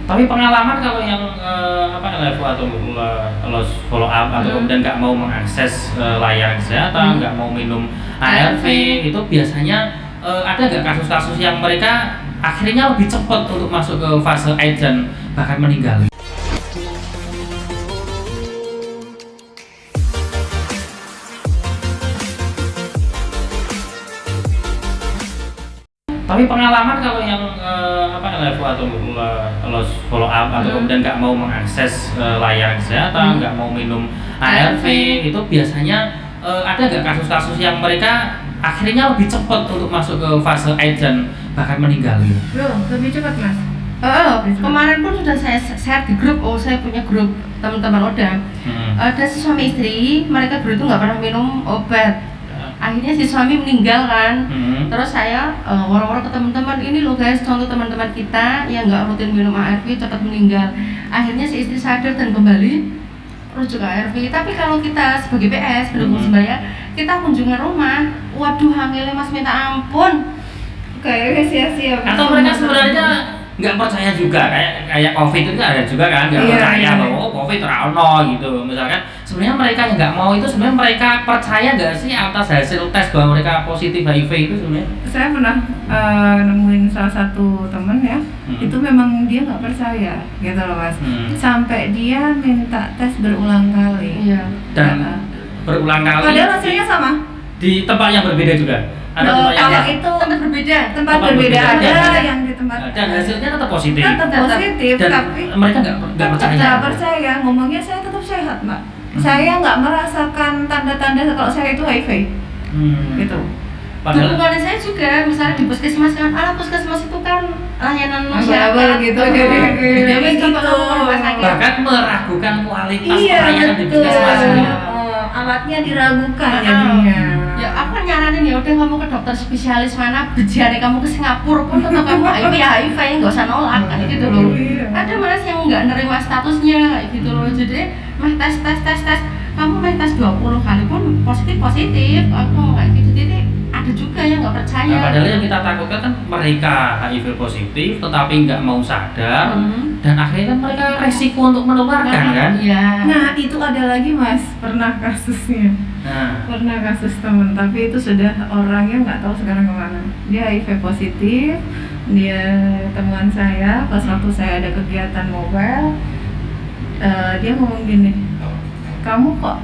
Tapi pengalaman kalau yang LFO atau loss follow up atau kemudian nggak mau mengakses layanan kesehatan, nggak mau minum ARV, itu biasanya ada nggak kasus-kasus yang mereka akhirnya lebih cepat untuk masuk ke fase AIDS dan bahkan meninggal? Tapi pengalaman kalau yang LFO atau loss follow up atau kemudian nggak mau mengakses layanan kesehatan, nggak mau minum ARV, itu biasanya ada nggak kasus-kasus yang mereka akhirnya lebih cepat untuk masuk ke fase AIDS dan bahkan meninggal? Lebih cepat mas. Kemarin pun sudah saya share di grup. Saya punya grup teman-teman Odang. Ada si suami istri, mereka berdua itu nggak pernah minum obat. Akhirnya si suami meninggal kan. Terus saya woro-woro ke teman-teman, ini loh guys, contoh teman-teman kita yang nggak rutin minum ARV cepat meninggal. Akhirnya si istri sadar dan kembali rujuk ARV. Tapi kalau kita sebagai PS pendukung sebaya, kita kunjungan rumah, waduh hamilnya mas minta ampun, Kayaknya sia-sia. Atau mereka sebenarnya nggak percaya juga, kayak COVID itu ada juga kan, nggak percaya bahwa COVID terano gitu. Misalkan sebenarnya mereka yang nggak mau itu sebenarnya mereka percaya nggak sih atas hasil tes bahwa mereka positif HIV itu sebenarnya? Saya pernah nemuin salah satu temen ya, itu memang dia nggak percaya gitu loh mas, sampai dia minta tes berulang kali. Dan berulang kali. Padahal hasilnya sama. Di tempat yang berbeda juga. Ada Kalau itu tempat berbeda ada yang di tempat dan hasilnya tetap positif. Tetap positif, dan tapi mereka nggak percaya. Nggak percaya, ngomongnya saya tetap sehat mbak. Saya nggak merasakan tanda-tanda kalau saya itu HIV. Gitu. Padahal hubungannya saya juga, misalnya di puskesmas kan, puskesmas itu kan layanan masyarakat gitu, jadi gitu. Bahkan meragukan kualitas pelayanan di puskesmas. Alatnya diragukan jadinya. Ya aku nyaranin ya udah kamu ke dokter spesialis mana, bejane kamu ke Singapura pun tetap kamu HIV ya HIV, nggak usah nolak kan gitu loh. Ada malas yang nggak nerima statusnya kayak gitu loh. Jadi tes kamu tes 20 kali pun positif aku kayak gitu. Jadi ada juga yang nggak percaya. Nah, padahal yang kita takutkan kan mereka HIV positif tetapi nggak mau sadar dan akhirnya kan mereka resiko untuk menularkan kan? Nah itu ada lagi mas, pernah kasusnya. Pernah kasus temen, tapi itu sudah orangnya nggak tahu sekarang kemana. Dia HIV positif, dia temuan saya pas waktu saya ada kegiatan mobile. Dia ngomong gini, kamu kok,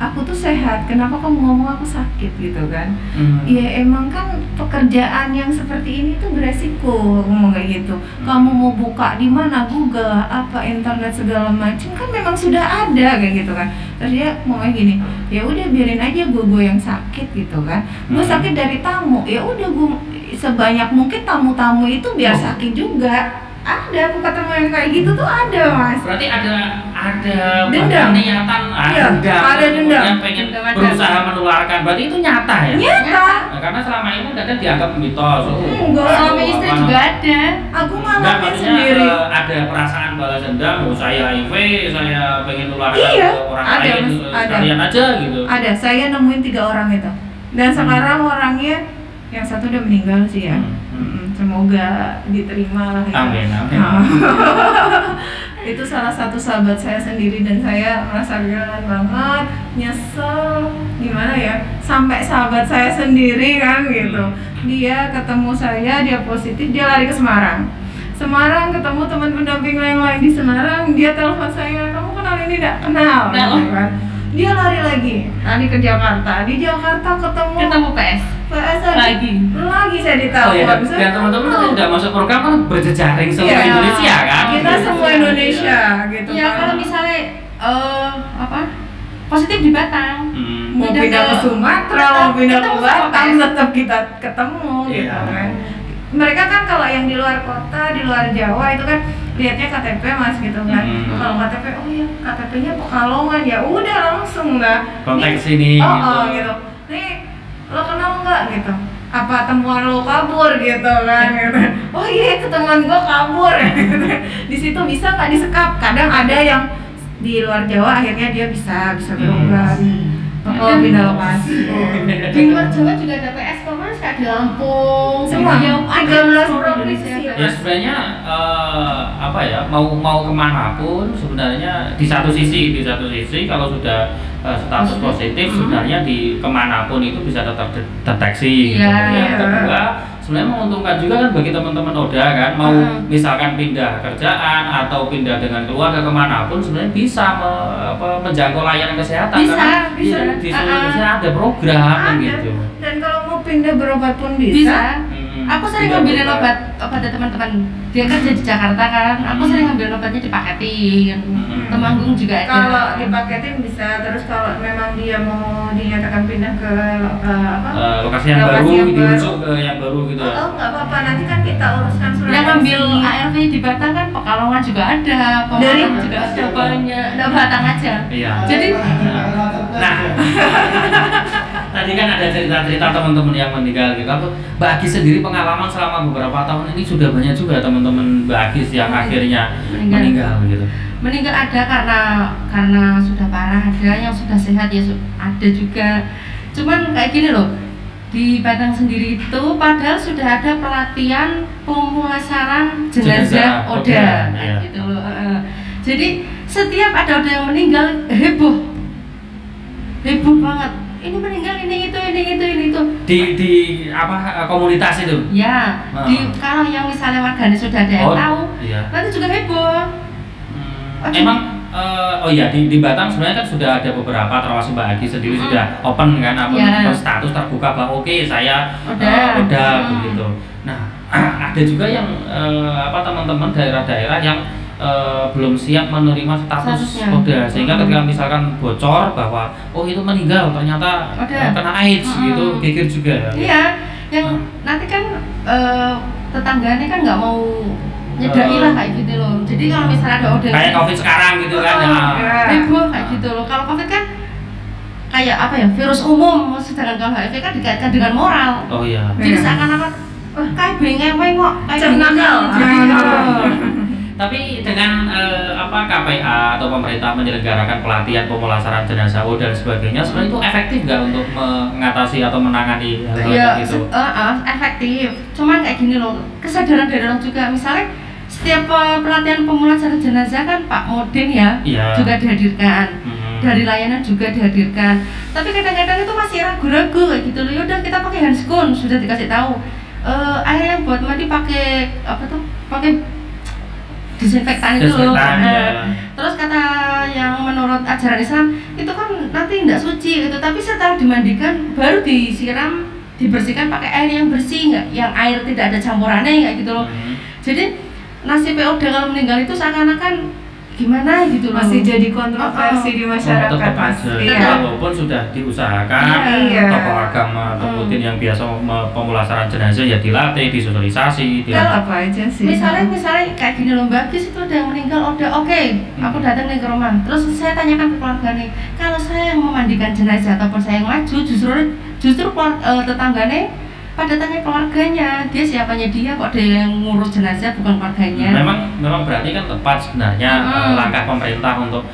aku tuh sehat, kenapa kamu ngomong aku sakit gitu kan? Ya emang kan pekerjaan yang seperti ini tuh beresiko, ngomong kayak gitu. Kamu mau buka di mana, Google, apa internet segala macam kan memang sudah ada kayak gitu kan. Terus dia ngomong gini, ya udah biarin aja gue yang sakit gitu kan. Gue sakit dari tamu, ya udah gue sebanyak mungkin tamu-tamu itu biar sakit juga. Ada, aku ketemu yang kayak gitu tuh ada mas. Berarti ada dendam, niatan, ada dendam, yang pengen berusaha menularkan. Berarti itu nyata ya? Nyata. Nah, karena selama ini kadang dianggap mitos. Suami istri juga ada. Aku ngalamin sendiri. Ada perasaan balas dendam. Saya HIV, saya pengen nularkan ke orang lain. Kalian aja gitu. Ada. Saya nemuin 3 orang itu. Dan sekarang orangnya yang satu udah meninggal sih ya. Semoga diterima lah ya. Amin. Itu salah satu sahabat saya sendiri dan saya merasa kehilangan banget, nyesel gimana ya, sampai sahabat saya sendiri kan gitu. Dia ketemu saya, dia positif, dia lari ke Semarang, ketemu teman pendamping yang lain di Semarang, dia telepon saya, kamu kenal ini enggak? Kenal kan. Dia lari ke Jakarta. Di Jakarta ketemu PS lagi saya ditelepon. Dan teman-teman tadi udah masuk program kan berjejaring seluruh Indonesia kan? Kita semua Indonesia gitu. Ya kan. kalau misalnya positif di Batang, mau pindah ke Sumatera, mau pindah ke Batam, tetap kita ketemu gitu kan. Mereka kan kalau yang di luar kota, di luar Jawa itu kan lihatnya KTP mas gitu kan. Kalau KTP, oh iya KTP-nya Pekalongan, ya udah langsung lah. Konteks sini. Gitu. Nih lo kenal nggak gitu? Apa temuan lo kabur gitu kan? Gitu. Oh iya ketemuan gua kabur. Gitu. Di situ bisa nggak disekap? Kadang ada yang di luar Jawa akhirnya dia bisa berubah. Pindah lokasi. Di luar Jawa juga ada PS kok mas. kayak di Lampung, semua ya, 13 seluruh provinsi. Indonesia. Ya sebenarnya apa ya, mau kemanapun sebenarnya di satu sisi kalau sudah status positif sebenarnya di kemanapun itu bisa tetap deteksi. Gitu. Yang kedua sebenarnya menguntungkan juga kan bagi teman-teman Oda kan, mau misalkan pindah kerjaan atau pindah dengan keluarga kemanapun sebenarnya bisa menjangkau layanan kesehatan bisa, karena bisa. di seluruh Indonesia ada program gitu. Dan kalau mau pindah berobat pun bisa. Aku sering ngambilin obatnya teman-teman. Dia kerja di Jakarta kan. Aku sering ngambil obatnya dipaketin. Temanggung juga ada. Kalau dipaketin bisa. Terus kalau memang dia mau dinyatakan pindah ke lokasi yang baru, dirujuk ke yang baru gitu. Oh, nggak apa-apa. Nanti kan kita uruskan surat. Yang ngambil ARV di Batang kan Pekalongan juga ada, Pemalang juga ada banyak. Nggak Batang aja. Iya. Jadi nah tadi kan ada cerita-cerita teman-teman yang meninggal gitu. Mbak Agis sendiri pengalaman selama beberapa tahun ini sudah banyak juga teman-teman Mbak Agis yang akhirnya meninggal gitu. Meninggal ada karena sudah parah, ada yang sudah sehat ya ada juga. Cuman kayak gini loh, di Batang sendiri itu padahal sudah ada pelatihan pemulasaran jenazah Oda gitu loh. Jadi setiap ada Oda yang meninggal heboh banget. Ini meninggal, ini itu. Di apa komunitas itu? Ya, kalau yang misalnya warganya sudah ada yang tahu, nanti juga heboh. Emang di Batang sebenarnya kan sudah ada beberapa, termasuk Mbak Agi sendiri sudah open kan, status terbuka bahwa oke, saya udah begitu. Nah ada juga yang teman-teman daerah-daerah yang belum siap menerima status Oda, sehingga ketika misalkan bocor bahwa itu meninggal ternyata kena AIDS gitu, geger juga ya. Iya, yang nanti kan tetangganya kan nggak mau nyedai lah kayak gitu loh. Jadi kalau misalnya ada Oda kayak COVID sekarang gitu kan heboh kayak gitu loh. Kalau COVID kan kayak apa ya, virus umum, sedangkan kalau HIV kan dikaitkan dengan moral. Oh iya. Jadi seakan-akan kayak bengewe kok, kayak Tapi dengan KPA atau pemerintah menyelenggarakan pelatihan pemulasaran jenazah dan sebagainya, sebenarnya itu efektif nggak untuk mengatasi atau menangani hal itu? Efektif. Cuman kayak gini loh, kesadaran dari orang juga. Misalnya setiap pelatihan pemulasaran jenazah kan Pak Modin juga dihadirkan. Dari layanan juga dihadirkan. Tapi kadang-kadang itu masih ragu-ragu kayak gitu loh. Yaudah kita pakai handskun, sudah dikasih tahu. Air yang buat mandi pakai pakai disinfektan itu loh. Terus kata yang menurut ajaran Islam itu kan nanti tidak suci gitu, tapi setelah dimandikan baru dibersihkan pakai air yang bersih, yang air tidak ada campurannya kayak gitu loh. Jadi nasib Oda kalau meninggal itu seakan-akan gimana gitu loh. Masih jadi kontroversi di masyarakat. Tetap aja, walaupun sudah diusahakan tokoh agama atau rutin yang biasa pemulasaran jenazah ya dilatih, disosialisasi, tetap aja sih. Misalnya kayak gini loh, Mbak Agis itu ada yang meninggal, aku datang nih ke rumah, terus saya tanyakan ke keluarga nih, kalau saya yang memandikan jenazah ataupun saya yang maju, justru tetangganya pada tanya keluarganya, dia siapanya dia kok ada yang ngurus jenazah bukan keluarganya. Memang berarti kan tepat sebenarnya langkah pemerintah untuk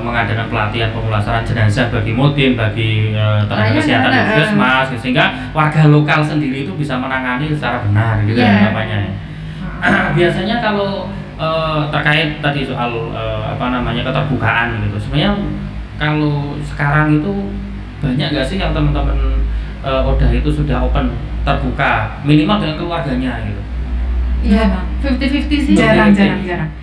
mengadakan pelatihan pemulasaran jenazah bagi Mudin, bagi tenaga kesehatan di puskesmas, sehingga warga lokal sendiri itu bisa menangani secara benar gitu namanya. Biasanya kalau terkait tadi soal keterbukaan gitu, sebenarnya kalau sekarang itu banyak nggak sih yang teman-teman Oda itu sudah open, terbuka, minimal dengan keluarganya gitu? Iya, 50-50 sih. Jarang.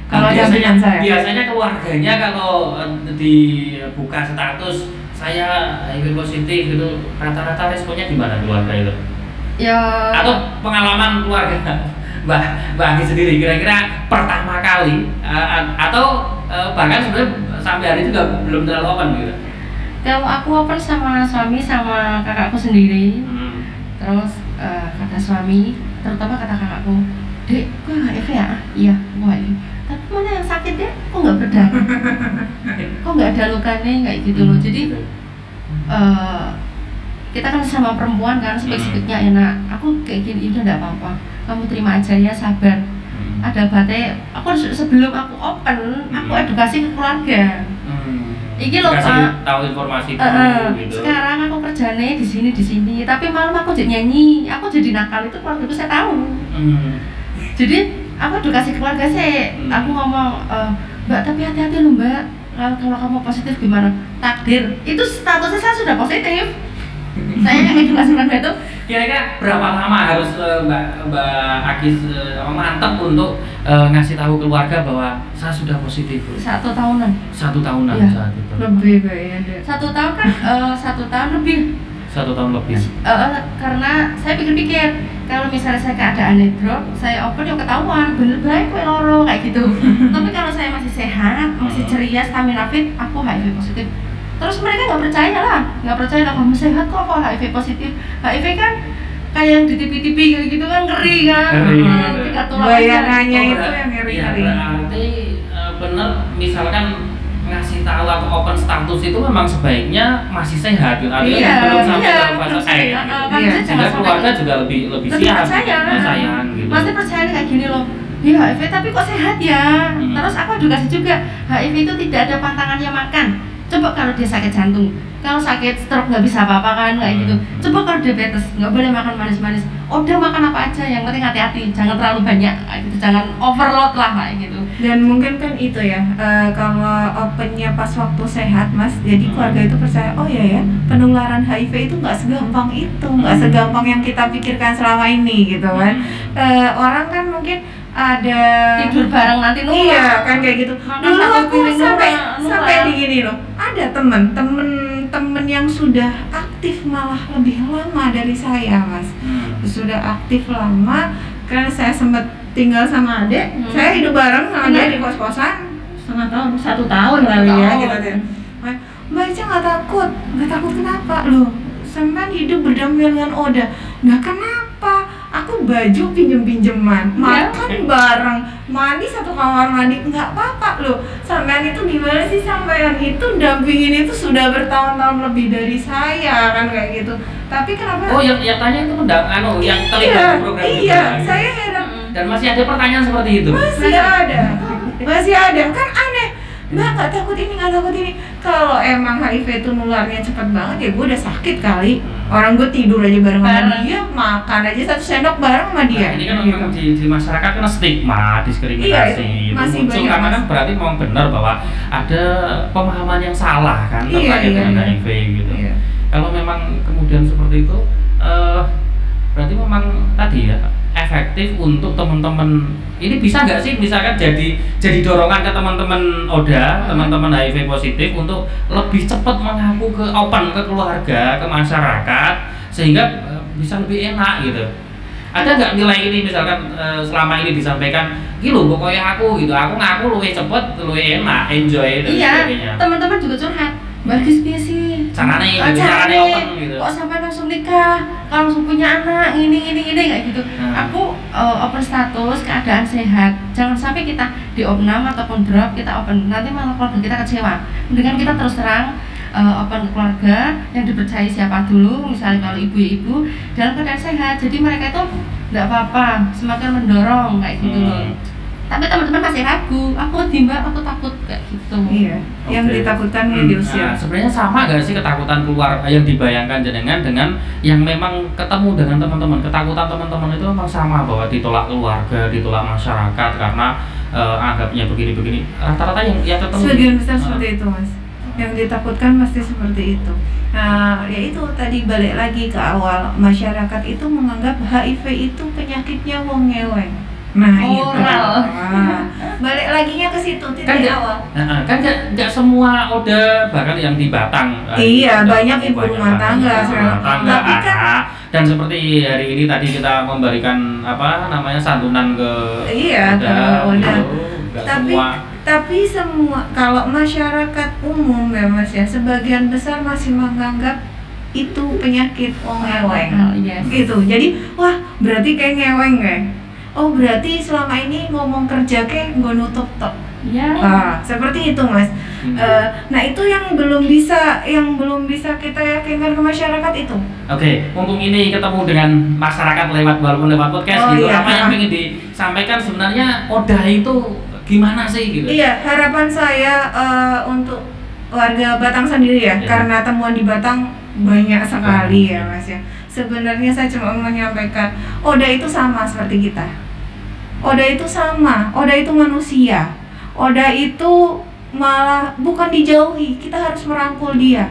Kalau biasanya keluarganya kalau dibuka status saya HIV positif gitu, rata-rata responnya gimana keluarga itu? Ya. Atau pengalaman keluarga Mbak Agis sendiri kira-kira pertama kali atau bahkan sebenarnya sampai hari itu belum terlalu open gitu? Kalau aku open sama suami sama kakakku sendiri, terus kata suami, terutama kata kakakku, Dek, kok HIV ya? Iya, kok HIV. Tapi mana yang sakit deh? Kok nggak berdarah? Kok nggak ada lukanya kayak gitu loh. Jadi kita kan sama perempuan kan, spek-speknya enak. Aku kayak gini, udah nggak apa-apa. Kamu terima aja ya, sabar. Ada obatnya. Sebelum aku open, aku edukasi ke keluarga. iki lho Pak, tahu informasi dulu gitu. Sekarang aku kerjanya di sini, tapi malam aku jadi nyanyi, aku jadi nakal, itu keluarga saya tahu. Jadi aku edukasi keluarga sih, aku ngomong, Mbak tapi hati-hati loh Mbak, kalau kamu positif gimana? Takdir, itu statusnya saya sudah positif. Saya edukasi keluarga itu. Kira-kira berapa lama harus Mbak Agis mantap untuk ngasih tahu keluarga bahwa saya sudah positif? 1 tahunan. 1 tahunan ya. saat itu. Lebih kayaknya. 1 tahun kan 1 tahun lebih. 1 tahun lebih. Karena saya pikir-pikir kalau misalnya saya keadaan drop, saya open ya ketahuan, bener baik kue loro kayak gitu. Tapi kalau saya masih sehat, masih ceria, stamina fit, aku HIV positif. Terus mereka nggak percaya lah kamu sehat kok HIV positif. HIV kan kayak yang di TV-TV gitu kan ngeri kan. Bayangannya itu yang ngeri-ngeri. Berarti bener misalkan ngasih tahu atau open status itu memang sebaiknya masih sehat gitu. Artinya belum sampai ke fase air gitu. Sehingga keluarga juga lebih siap sayang gitu. Pasti percaya kayak gini loh. Iya HIV tapi kok sehat ya. Terus aku edukasi juga HIV itu tidak ada pantangannya makan. Coba kalau dia sakit jantung, kalau sakit stroke nggak bisa apa-apa kan kayak gitu. Coba kalau diabetes nggak boleh makan manis-manis. Udah makan apa aja, yang penting hati-hati, jangan terlalu banyak, gitu. Jangan overload lah kayak gitu. Dan mungkin kan itu ya, kalau opennya pas waktu sehat Mas, jadi keluarga itu percaya, oh ya penularan HIV itu nggak segampang itu, nggak segampang yang kita pikirkan selama ini gitu kan. Orang kan mungkin ada tidur bareng nanti nular. Iya kan kayak gitu. Dulu aku sampai di gini loh. Ada temen yang sudah aktif malah lebih lama dari saya Mas. Sudah aktif lama karena saya sempat tinggal sama adik. Saya hidup bareng sama dia di kos-kosan 1 tahun kali ya kita gitu. Mbak Ica nggak takut kenapa loh? Sampai hidup berdampingan dengan Oda. Nggak kenapa. Aku baju pinjem-pinjeman, makan bareng, mandi satu kamar mandi, nggak apa-apa loh. Sampean itu gimana sih, sampean itu dampingin itu sudah bertahun-tahun lebih dari saya kan kayak gitu. Tapi kenapa? Oh yang tanya itu yang terlibat program iya, saya heran. Dan masih ada pertanyaan seperti itu? Masih ada, kan aneh. Mbak nggak takut ini. Kalau emang HIV itu nularnya cepat banget ya gue udah sakit kali. Orang gue tidur aja bareng sama dia, makan aja 1 sendok bareng sama dia. Nah, ini kan memang di masyarakat kan stigma, diskriminasi masih muncul karena kan berarti memang benar bahwa ada pemahaman yang salah kan terkait dengan HIV gitu. Kalau memang kemudian seperti itu, berarti memang tadi ya efektif untuk teman-teman. Ini bisa nggak sih misalkan jadi dorongan ke teman-teman Oda, teman-teman HIV positif untuk lebih cepat mengaku ke open ke keluarga, ke masyarakat sehingga bisa lebih enak gitu. Ada nggak nilai ini misalkan selama ini disampaikan, gitu pokoknya aku ngaku lebih cepet, lebih enak, enjoy dan sebagainya. Iya, teman-teman juga curhat. Bagus biasa sih. Caranya open gitu. Kok sampai langsung nikah, kalau langsung punya anak, ini kayak gitu. Aku open status keadaan sehat. Jangan sampai kita di opnam ataupun drop kita open, nanti malah keluarga kita kecewa. Mendingan kita terus terang open ke keluarga yang dipercayai siapa dulu, misalnya kalau ibu ya ibu dalam keadaan sehat. Jadi mereka itu nggak apa-apa, semakin mendorong kayak gitu loh. Tapi teman-teman masih ragu, aku takut kayak gitu. Iya. Yang ditakutkan di usia. Sebenarnya sama nggak sih ketakutan keluar yang dibayangkan jenengan dengan yang memang ketemu dengan teman-teman? Ketakutan teman-teman itu memang sama, bahwa ditolak keluarga, ditolak masyarakat karena anggapnya begini-begini. Rata-rata yang ketemu. Sebagian besar seperti itu Mas. Yang ditakutkan pasti seperti itu. Nah, ya itu tadi balik lagi ke awal, masyarakat itu menganggap HIV itu penyakitnya wong ngeweng. Nah, moral. Balik laginya ke situ titik awal. Kan nggak semua Oda, bahkan yang di Batang. Iya, banyak ibu rumah tangga. Tapi kan dan seperti hari ini tadi kita memberikan santunan ke Oda. Tapi semua kalau masyarakat umum ya Mas ya, sebagian besar masih menganggap itu penyakit wong ngeweng. Gitu. Jadi, wah, berarti kayak ngeweng kayak. Oh berarti selama ini ngomong kerja kayak nggak nutup tok. Ya. Seperti itu Mas. Nah itu yang belum bisa kita yakinkan ke masyarakat itu. Oke, mumpung ini ketemu dengan masyarakat walaupun lewat podcast gitu. Apa yang ingin disampaikan sebenarnya Oda itu gimana sih gitu? Iya, harapan saya untuk warga Batang sendiri ya, karena temuan di Batang banyak sekali ya Mas ya. Sebenarnya saya cuma menyampaikan Oda itu sama seperti kita. Oda itu sama, Oda itu manusia. Oda itu malah bukan dijauhi, kita harus merangkul dia,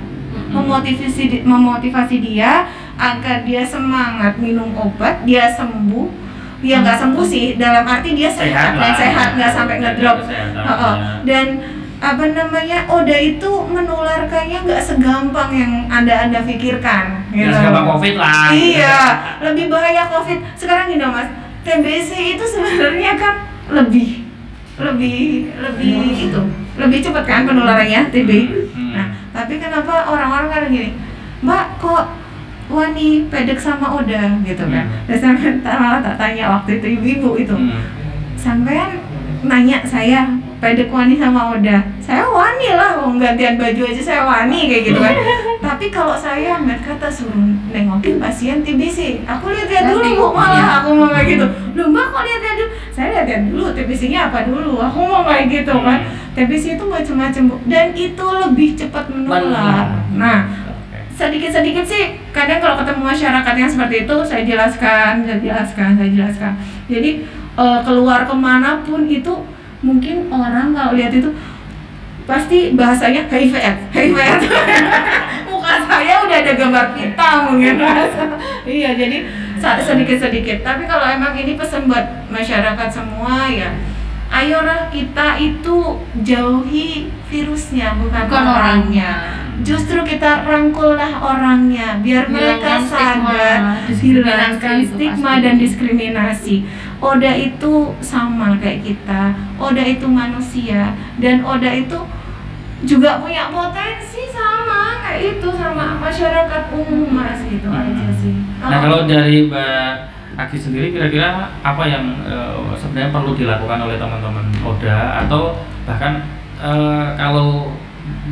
memotivasi dia agar dia semangat minum obat, dia sembuh. Ya nggak sembuh sih, dalam arti dia sehat, nggak sampai ngedrop. Dan Oda itu menularkannya nggak segampang yang anda pikirkan. Nggak segampang COVID lah. Iya, lebih bahaya COVID. Sekarang gini Mas, TBC itu sebenarnya kan lebih itu lebih cepat kan penularannya TB. Nah, tapi kenapa orang-orang kan gini, Mbak kok wani pedek sama Oda gitu kan? Dan sampai malah tak tanya waktu itu ibu-ibu itu, sampean nanya saya pedek wani sama Oda, saya wani lah, mau gantian baju aja saya wani kayak gitu kan. Tapi kalau saya kata suruh nengokin pasien TBC, aku lihat dulu Bu, malah aku mau kayak gitu. Loh Mbak kok lihat dulu? Saya lihat dulu TBC-nya apa dulu, aku mau kayak gitu kan. TBC itu macam-macam Bu, dan itu lebih cepat menular. Nah, sedikit-sedikit sih kadang kalau ketemu masyarakat yang seperti itu saya jelaskan. Jadi keluar kemanapun itu mungkin orang kalau lihat itu pasti bahasanya HIV. Muka saya udah ada gambar pita mungkin. Iya, jadi sedikit-sedikit. Tapi kalau emang ini pesan buat masyarakat semua ya, ayolah kita itu jauhi virusnya bukan orangnya. Justru kita rangkullah orangnya biar mereka sadar, hilangkan stigma dan diskriminasi. Oda itu sama kayak kita, Oda itu manusia, dan Oda itu juga punya potensi sama kayak itu, sama masyarakat umum Mas, gitu aja sih. Nah kalau dari Mbak Aki sendiri kira-kira apa yang sebenarnya perlu dilakukan oleh teman-teman Oda, atau bahkan kalau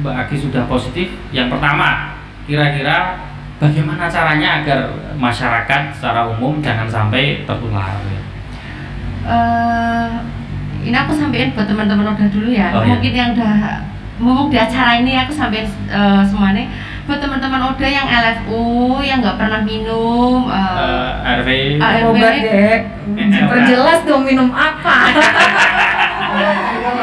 Mbak Aki sudah positif, yang pertama kira-kira bagaimana caranya agar masyarakat secara umum jangan sampai tertular? Ini aku sampaikan buat teman-teman Oda dulu ya. Mungkin yang udah ngomong di acara ini aku sampaikan semuanya buat teman-teman Oda yang LFU, yang nggak pernah minum ARV, obat deh. Perjelas dong minum apa.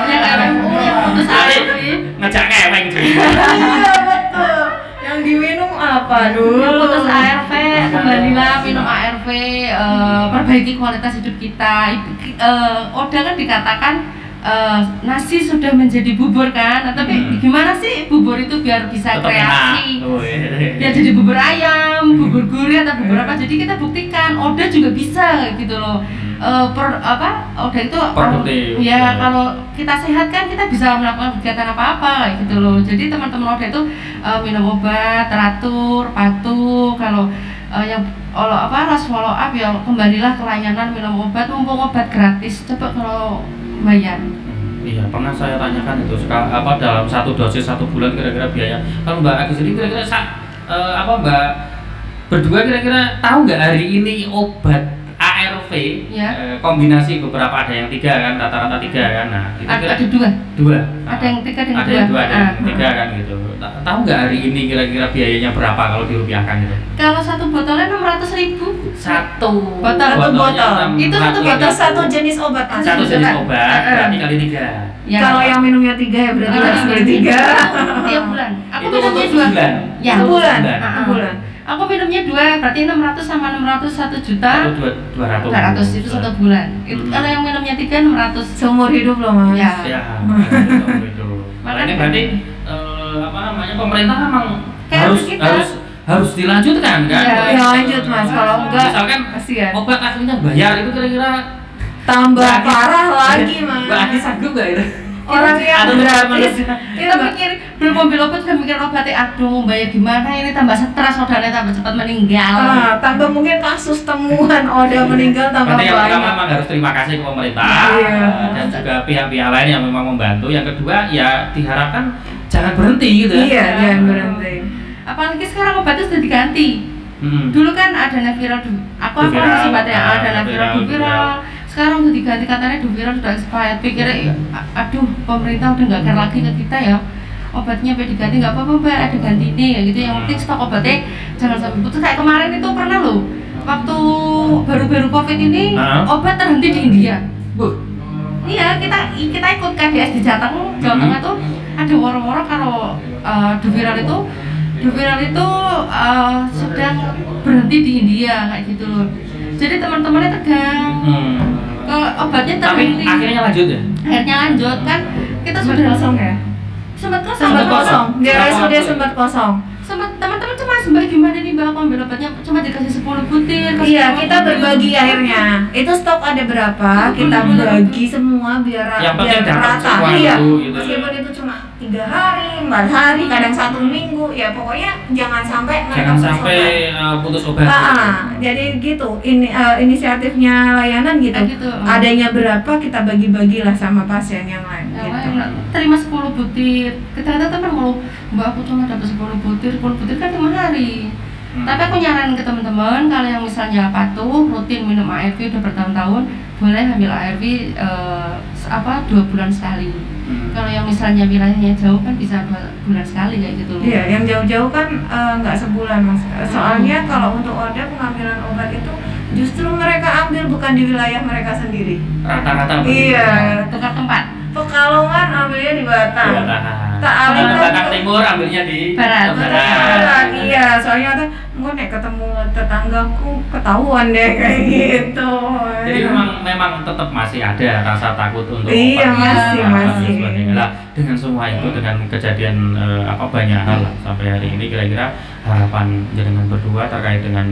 Yang LFU, yang putus ARV, ngajak keweng cuy. Iya betul. Yang diminum apa dulu? Yang putus ARV, kembalilah minum ARV, perbaiki kualitas hidup kita. Oda kan dikatakan nasi sudah menjadi bubur kan, tapi gimana sih bubur itu biar bisa tetap kreasi, biar jadi bubur ayam, bubur gurih atau bubur apa. Jadi kita buktikan Oda juga bisa gitu loh. Oda itu ya kalau kita sehat kan kita bisa melakukan kegiatan apa-apa gitu loh. Jadi teman-teman Oda itu minum obat teratur, patuh. Kalau yang harus follow up ya kembalilah ke layanan minum obat, mumpung obat gratis. Coba kalau bayar. Iya, pernah saya tanyakan itu dalam satu dosis 1 bulan kira-kira biaya. Kalau Mbak Aki sendiri kira-kira Mbak berdua kira-kira tahu nggak hari ini obat ARV ya. Kombinasi beberapa, ada yang 3 kan, rata-rata 3 kan. Nah, itu ada 2. Ada yang 3 dan 2. Ada yang 2 ada yang 3 kan gitu. Tahu nggak hari ini kira-kira biayanya berapa kalau dirupiahkan gitu? Kalau satu botolnya 600.000. Satu botol. Itu satu botol satu jenis obat. Satu jenis obat berarti kali 3. Ya, kalau yang minumnya 3 ya berarti harus beli 3. Tiap bulan. Aku itu minumnya 2 bulan. Ya, sebulan. Aku minumnya 2, berarti 600 sama 600 1.200.000 itu 1 bulan. Itu kalau yang minumnya 3 600 seumur hidup loh Mas. Ya. Makanya berarti pemerintah memang harus dilanjutkan kan? Ya lanjut Mas, kalau enggak misalkan kasihan. Obat aslinya bayar itu kira-kira tambah parah lagi Mas. Mbak Aki sanggup nggak itu? Orang yang gratis kita mikir belum mobil obat udah mikir obatnya, aduh bayar gimana ini, tambah stres, saudaranya tambah cepat meninggal. Tambah mungkin kasus temuan Oda meninggal tambah banyak. banyak. Yang pertama memang harus terima kasih ke pemerintah dan juga pihak-pihak lain yang memang membantu. Yang kedua ya diharapkan jangan berhenti gitu. Iya, jangan berhenti. Apalagi sekarang obatnya sudah diganti. Dulu kan ada Neviral, aku masih obatnya ada Neviral. Sekarang udah diganti, katanya Duviral sudah expired. Pikirnya aduh pemerintah udah nggak care lagi ke kita ya. obatnya sampai diganti nggak apa-apa Mbak, ada ganti ini ya gitu. Yang penting stok obatnya jangan sampai putus. Kayak kemarin itu pernah loh, waktu baru-baru COVID ini obat terhenti di India. Iya, kita ikut KDS di Jateng, Jawa Tengah tuh ada woro-woro kalau The Viral itu sedang berhenti di India kayak gitu loh. Jadi teman-temannya tegang. Kalau obatnya terhenti. Tapi akhirnya lanjut ya? Akhirnya lanjut kan, kita sudah kosong ya. Sempat kosong. Di RSUD sempat kosong. Teman-teman cuma Mbak gimana nih Mbak, aku ambil obatnya cuma dikasih 10 butir. Iya, kita berbagi akhirnya. Itu stok ada berapa, kita bagi semua biar rata. Iya, gitu. Meskipun itu cuma 3 hari, 4 hari, kadang 1 minggu, ya pokoknya jangan sampai putus obat. Jadi gitu. Inisiatifnya layanan gitu. Adanya berapa kita bagi-bagilah sama pasien yang lain. Gitu. Terima 10 butir. Kadang-kadang teman mau, Mbak aku cuma dapat 10 butir kan 5 hari. Tapi aku nyaranin ke teman-teman, kalau yang misalnya patuh rutin minum ARV udah bertahun-tahun, boleh ambil ARV 2 bulan sekali. Kalau yang misalnya wilayahnya jauh kan bisa 2 bulan sekali kayak gitu. Iya, yang jauh-jauh kan nggak sebulan Mas. Soalnya kalau untuk ODA pengambilan obat itu justru mereka ambil bukan di wilayah mereka sendiri. Rata-rata. Iya, tukar tempat. Pekalongan ambilnya di Batam. Batam Timur ambilnya di Barat. Iya, soalnya ada gue nek ketemu tetanggaku ketahuan deh kayak gitu. Jadi memang tetap masih ada rasa takut untuk iya, masih. Lah dengan semua itu, dengan kejadian banyak hal sampai hari ini, kira-kira harapan jenengan berdua terkait dengan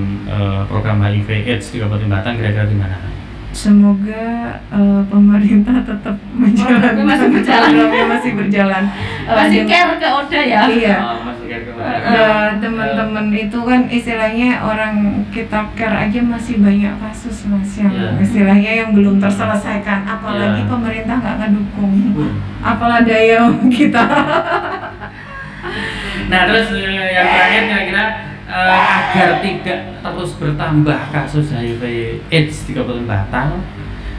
program HIV/AIDS di Kabupaten Batang kira-kira gimana? Semoga pemerintah tetap menjalankan masih berjalan. Masih care ke ODA ya. Iya. Masih care ke ODA. Teman-teman itu kan istilahnya orang kita care aja masih banyak kasus Mas yang istilahnya yang belum terselesaikan. Apalagi pemerintah nggak ngedukung. Apalah daya kita. Nah terus yang terakhir kira-kira agar tidak terus bertambah kasus HIV/AIDS di Kabupaten Batang,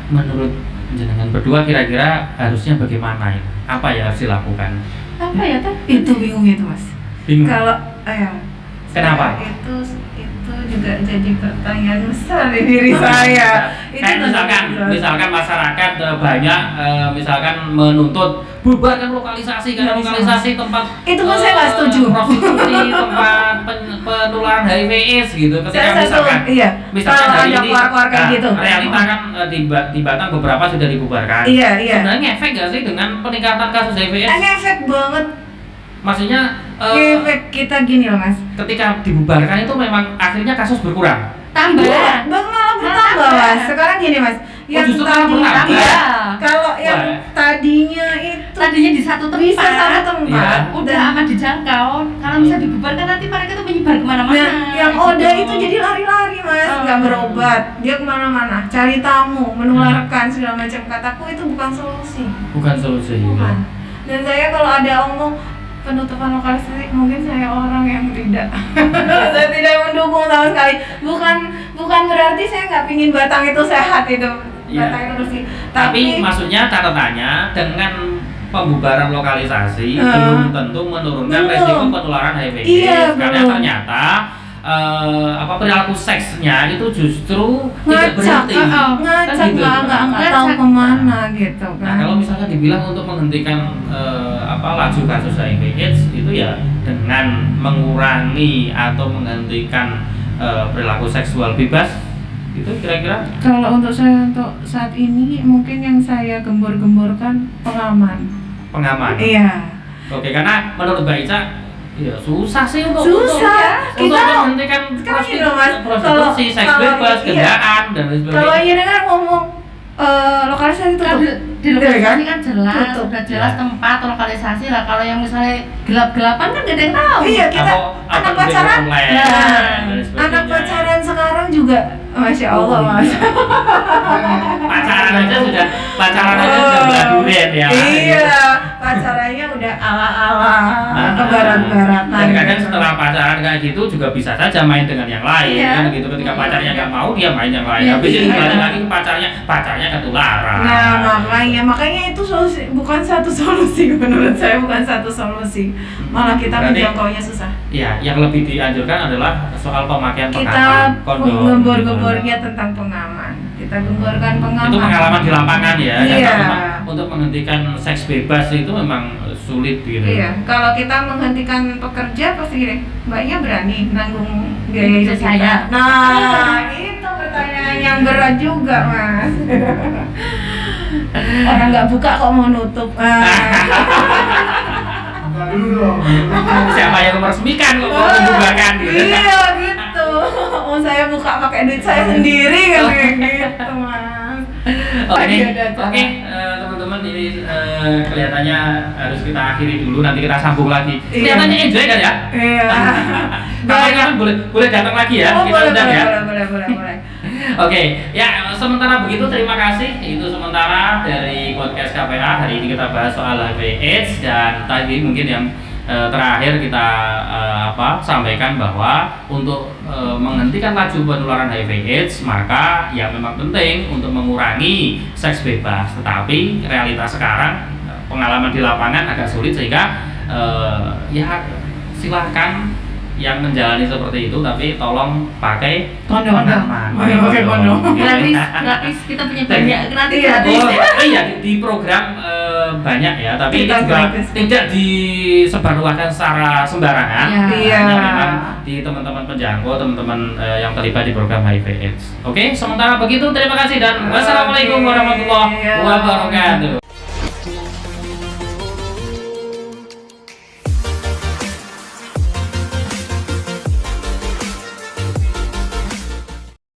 menurut jenengan berdua kira-kira harusnya bagaimana ya? Apa yang harus dilakukan? Apa ya tuh? Itu bingung itu Mas. Bingung. Kalau kenapa? Itu juga jadi pertanyaan besar di diri saya. Misalkan masyarakat banyak misalkan menuntut bubarkan lokalisasi karena lokalisasi tempat itu kan saya nggak setuju. Prostitusi, tempat penularan HIV/AIDS gitu. Ketika misalkan ada keluar-keluar kayak gitu. Realita kan di Batang beberapa sudah dibubarkan. Iya. Sebenarnya efek nggak sih dengan peningkatan kasus HIV/AIDS? Efek banget. Maksudnya efek kita gini loh Mas. Ketika dibubarkan itu memang akhirnya kasus berkurang. Tambah. Malah bertambah Mas. Sekarang gini Mas. Yang kalau yang tadinya di satu tempat, bisa satu tempat, udah aman dijangkau. Kalau bisa dibubarkan nanti mereka tuh menyebar kemana-mana. Nah, yang ODA itu jadi lari-lari Mas, nggak berobat, dia kemana-mana, cari tamu, menularkan segala macam. Kataku itu bukan solusi. Bukan solusi. Bukan. Dan saya kalau ada omong penutupan lokalisasi, mungkin saya orang yang tidak saya tidak mendukung sama sekali. Bukan berarti saya nggak pingin Batang itu sehat itu. Batang itu bersih. Tapi maksudnya catatannya dengan pembubaran lokalisasi belum tentu menurunkan resiko penularan HIV/AIDS karena ternyata perilaku seksnya itu justru tidak berhenti. Ngacak nggak tahu kemana gitu kan. Nah kalau misalnya dibilang untuk menghentikan laju kasus HIV/AIDS itu ya dengan mengurangi atau menghentikan perilaku seksual bebas, itu kira-kira? Kalau untuk saat ini mungkin yang saya gembor-gemborkan pengaman. Iya. Oke, karena menurut Mbak Ica ya susah sih untuk menghentikan prostitusi, seks bebas, gendaan dan lain sebagainya. Kalau ini kan ngomong lokalisasi tutup. Di lokalisasi kan jelas, udah jelas tempat lokalisasi lah. Kalau yang misalnya gelap-gelapan kan gak ada yang tahu. Iya, kita anak pacaran. Anak pacaran sekarang juga Masya Allah Mas. Pacaran aja sudah belah durian ya. Iya, pacarannya udah ala-ala ke barat-baratan. Dan kadang setelah pacaran kayak gitu juga bisa saja main dengan yang lain, kan begitu. Ketika pacarnya nggak mau, dia main yang lain. Habis itu balik lagi ke pacarnya ketularan. Nah, makanya itu bukan satu solusi menurut saya, bukan satu solusi. Malah kita menjangkaunya susah. Iya, yang lebih dianjurkan adalah soal pemakaian kita kondom. gembor-gembornya tentang pengaman. Kita gemborkan pengaman. Itu pengalaman di lapangan ya. Iya. Untuk menghentikan seks bebas itu memang sulit gitu. Iya, kalau kita menghentikan pekerja pasti gini, mbaknya berani nanggung biaya hidup kita. Nah, itu pertanyaan yang berat juga, Mas. Orang nggak buka kok mau nutup. Siapa yang meresmikan kok mau membubarkan gitu? Iya gitu. Oh, saya buka pakai duit saya sendiri kayak gitu, Mas. Oke, teman-teman, ini kelihatannya harus kita akhiri dulu, nanti kita sambung lagi. Kelihatannya enjoy kan ya? Iya. Kapan-kapan boleh datang lagi ya? Oh, kita undang ya. Boleh. Oke, ya sementara begitu terima kasih. Itu sementara dari podcast KPA. Hari ini kita bahas soal HIV/AIDS, dan tadi mungkin yang terakhir kita sampaikan bahwa untuk menghentikan laju penularan HIV/AIDS, maka ya memang penting untuk mengurangi seks bebas. Tetapi realitas sekarang, pengalaman di lapangan agak sulit, sehingga ya silahkan yang menjalani seperti itu, tapi tolong pakai kondom. Pakai kondom. Gratis, kita punya banyak gratis. Oh iya, di program banyak ya, tapi kita juga gratis. tidak disebarluaskan secara sembarangan. Iya. Hanya memang di teman-teman penjangkau, teman-teman yang terlibat di program HIV/AIDS. Oke, sementara begitu terima kasih dan wassalamualaikum warahmatullahi wabarakatuh.